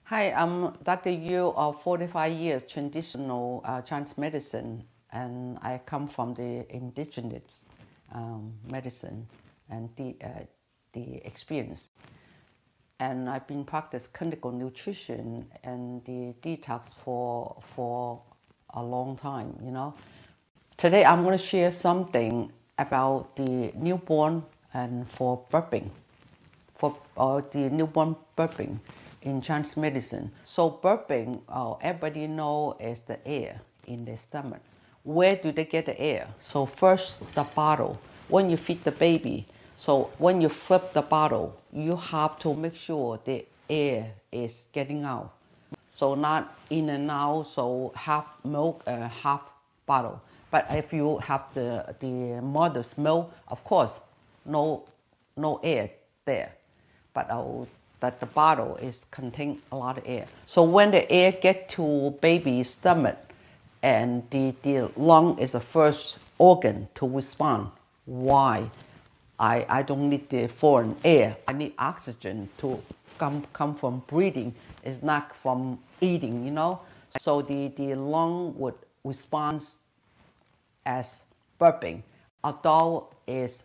Hi, I'm Dr. Yu of 45 years traditional Chinese medicine, and I come from the indigenous medicine and the experience. And I've been practicing clinical nutrition and the detox for a long time, Today I'm going to share something about the newborn and for burping, for the newborn burping in Chinese medicine. So burping, everybody know is the air in the stomach. Where do they get the air? So first the bottle. When you feed the baby, so when you flip the bottle, you have to make sure the air is getting out. So not in and out, so half milk, half bottle. But if you have the mother's milk, of course, no air there. But that the bottle is contain a lot of air. So when the air get to baby's stomach, and the lung is the first organ to respond. Why? I don't need the foreign air. I need oxygen to come from breathing. It's not from eating, So the lung would respond as burping. Adult is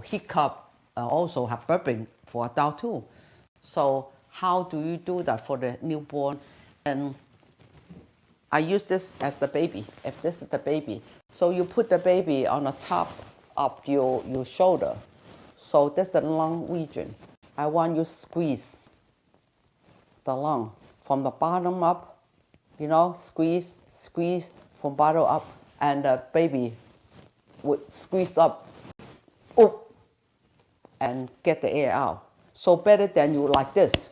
hiccup, also have burping for adult too. So how do you do that for the newborn? And I use this as the baby, if this is the baby. So you put the baby on the top of your shoulder. So that's the lung region. I want you to squeeze the lung from the bottom up, squeeze from bottom up, and the baby would squeeze up, and get the air out. So better than you like this.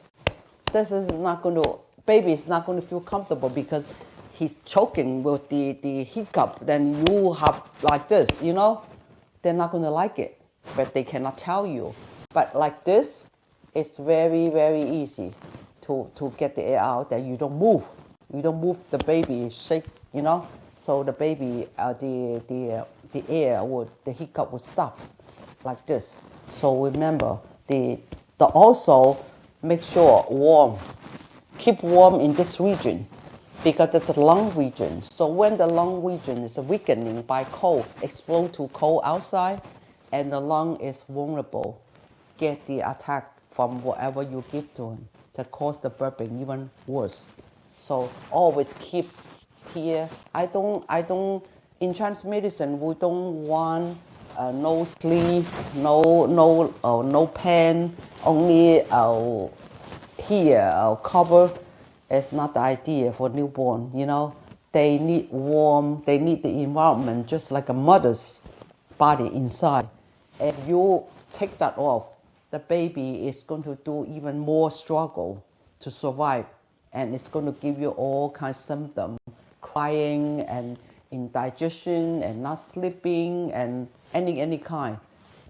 This is not going to, baby is not going to feel comfortable because he's choking with the hiccup. Then you have like this, They're not going to like it, but they cannot tell you. But like this, it's very, very easy to get the air out that you don't move. You don't move, the baby shake, So the baby, the air would, the hiccup would stop like this. So remember, the also make sure warm, keep warm in this region because it's a lung region. So when the lung region is weakening by cold, exposed to cold outside, and the lung is vulnerable, get the attack from whatever you give to him to cause the burping even worse. So always keep here. I don't. In Chinese medicine, we don't want no sleeve, no pen, only here cover. It's not the idea for newborn. They need warm. They need the environment, just like a mother's body inside. If you take that off, the baby is going to do even more struggle to survive, and it's going to give you all kinds of symptoms, crying and indigestion and not sleeping and any kind.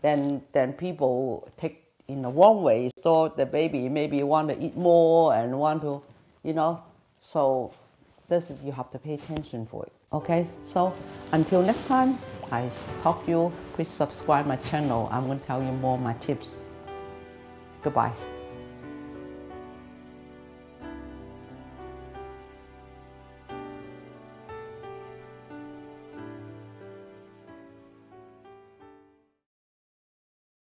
Then people take in the wrong way, so the baby maybe want to eat more and want to, So this is, you have to pay attention for it. Okay, so until next time I talk to you, please subscribe my channel. I'm going to tell you more of my tips. Goodbye.